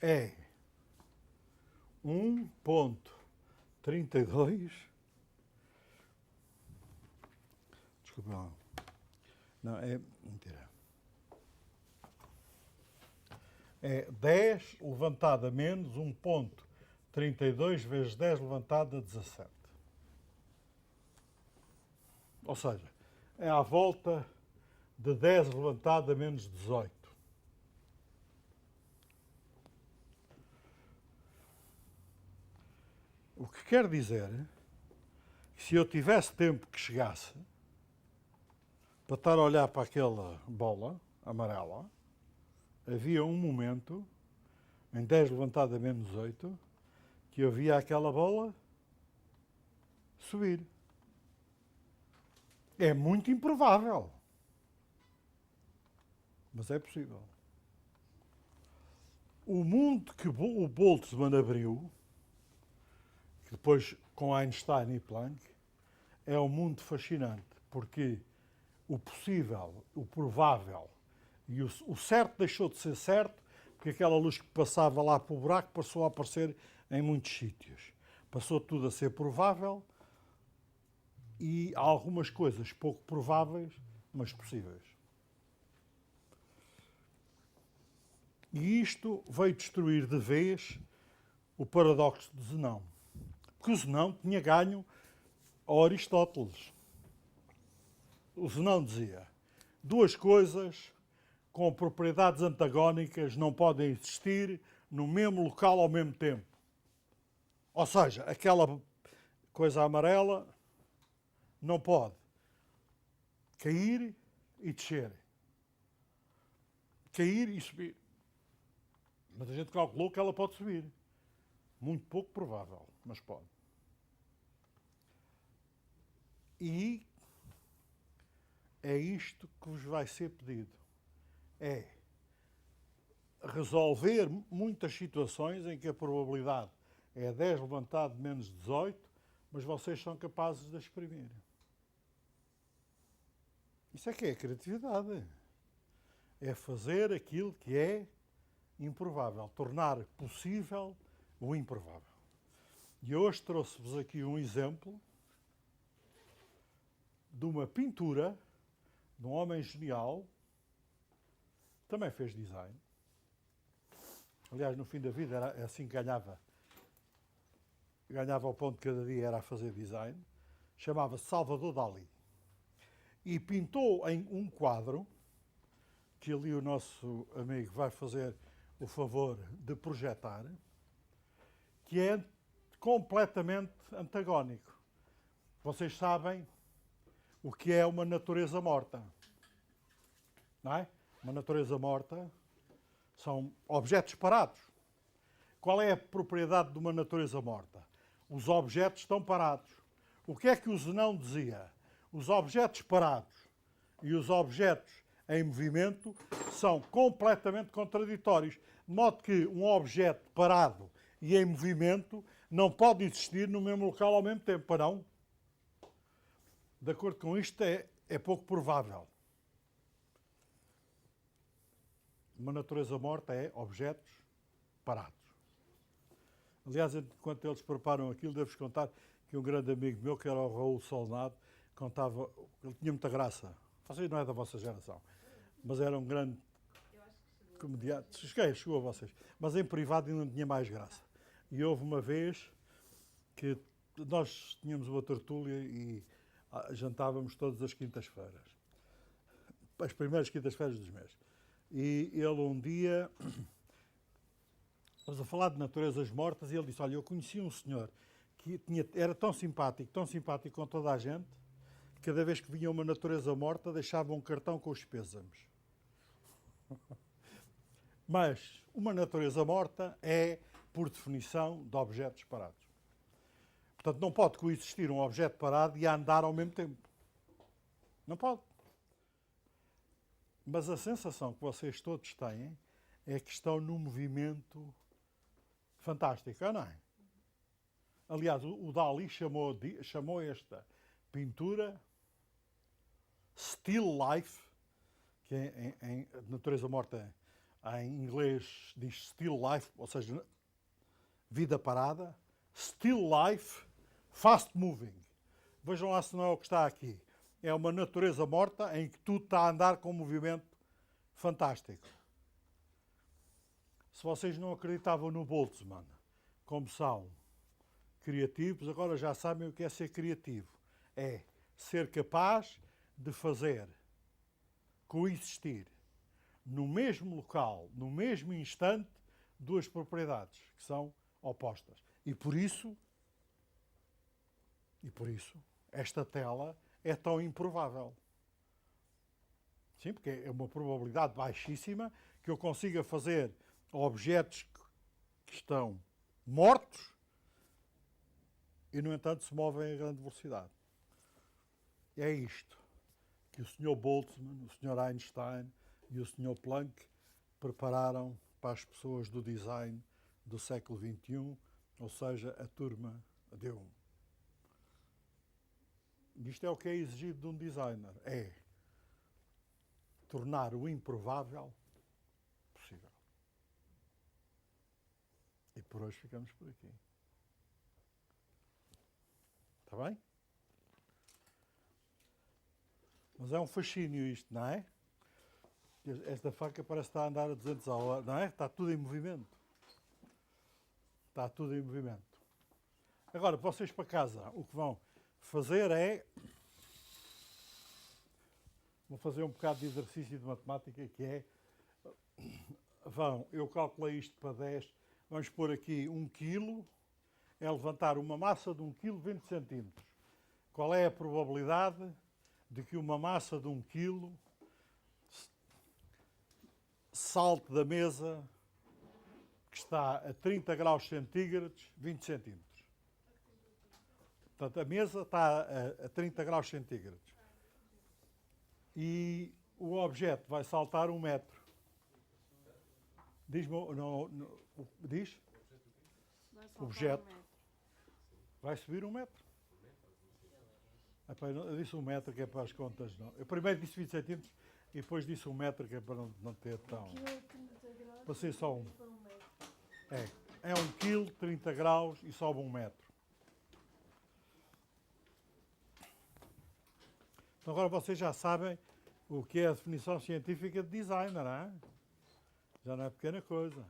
é 1,32. Desculpa lá. Não, é mentira. É 10 levantado a menos 1,32 vezes 10 levantado a 17. Ou seja, é à volta de 10 levantado a menos 18. O que quer dizer que se eu tivesse tempo que chegasse para estar a olhar para aquela bola amarela, havia um momento, em 10 levantado a menos 8, que eu via aquela bola subir. É muito improvável, mas é possível. O mundo que o Boltzmann abriu, que depois com Einstein e Planck, é um mundo fascinante, porque o possível, o provável E o certo deixou de ser certo, porque aquela luz que passava lá para o buraco passou a aparecer em muitos sítios. Passou tudo a ser provável e há algumas coisas pouco prováveis, mas possíveis. E isto veio destruir de vez o paradoxo de Zenão. Porque o Zenão tinha ganho a Aristóteles. O Zenão dizia: duas coisas com propriedades antagónicas não podem existir no mesmo local ao mesmo tempo. Ou seja, aquela coisa amarela não pode cair e descer. Cair e subir. Mas a gente calculou que ela pode subir. Muito pouco provável, mas pode. E é isto que vos vai ser pedido. É resolver muitas situações em que a probabilidade é 10 levantado menos 18, mas vocês são capazes de exprimir. Isso é que é a criatividade. É fazer aquilo que é improvável, tornar possível o improvável. E hoje trouxe-vos aqui um exemplo de uma pintura de um homem genial, também fez design. Aliás, no fim da vida era assim que ganhava o pão de cada dia, era a fazer design. Chamava-se Salvador Dalí. E pintou em um quadro, que ali o nosso amigo vai fazer o favor de projetar, que é completamente antagónico. Vocês sabem o que é uma natureza morta, não é? Uma natureza morta são objetos parados. Qual é a propriedade de uma natureza morta? Os objetos estão parados. O que é que o Zenão dizia? Os objetos parados e os objetos em movimento são completamente contraditórios. De modo que um objeto parado e em movimento não pode existir no mesmo local ao mesmo tempo, para não? De acordo com isto, é pouco provável. Uma natureza morta é objetos parados. Aliás, enquanto eles preparam aquilo, devo-vos contar que um grande amigo meu, que era o Raul Solnado, contava, ele tinha muita graça. Vocês não é da vossa geração, mas era um grande comediante. Chegou a vocês. Mas em privado ainda tinha mais graça. E houve uma vez que nós tínhamos uma tertúlia e jantávamos todas as quintas-feiras. As primeiras quintas-feiras dos meses. E ele um dia, estamos a falar de naturezas mortas, e ele disse: olha, eu conheci um senhor que era tão simpático com toda a gente, que cada vez que vinha uma natureza morta deixava um cartão com os pêsames. Mas uma natureza morta é, por definição, de objetos parados. Portanto, não pode coexistir um objeto parado e andar ao mesmo tempo. Não pode. Mas a sensação que vocês todos têm é que estão num movimento fantástico, não é? Aliás, o Dalí chamou esta pintura Still Life, que em natureza morta em inglês diz Still Life, ou seja, vida parada. Still Life, Fast Moving. Vejam lá se não é o que está aqui. É uma natureza morta em que tudo está a andar com um movimento fantástico. Se vocês não acreditavam no Boltzmann, como são criativos, agora já sabem o que é ser criativo. É ser capaz de fazer coexistir no mesmo local, no mesmo instante, duas propriedades que são opostas. E por isso, esta tela é tão improvável. Sim, porque é uma probabilidade baixíssima que eu consiga fazer objetos que estão mortos e, no entanto, se movem a grande velocidade. É isto que o Sr. Boltzmann, o Sr. Einstein e o Sr. Planck prepararam para as pessoas do design do século XXI, ou seja, a turma D1. Isto é o que é exigido de um designer. É tornar o improvável possível. E por hoje ficamos por aqui. Está bem? Mas é um fascínio isto, não é? Esta faca parece estar a andar a 200 a hora, não é? Está tudo em movimento. Está tudo em movimento. Agora, vocês para casa, o que vão fazer é... Vou fazer um bocado de exercício de matemática, que é... eu calculei isto para 10, vamos pôr aqui 1 kg, é levantar uma massa de 1 kg 20 centímetros. Qual é a probabilidade de que uma massa de 1 kg salte da mesa que está a 30 graus centígrados 20 centímetros? Portanto, a mesa está a 30 graus centígrados. E o objeto vai saltar 1 metro. Diz-me, diz? O objeto vai subir 1 metro. Eu disse 1 metro que é para as contas. Não. Eu primeiro disse 20 centímetros e depois disse 1 metro que é para não ter tão... Para ser só um. É 1 kg, 30 graus e sobe 1 metro. Então agora vocês já sabem o que é a definição científica de designer, não é? Já não é pequena coisa.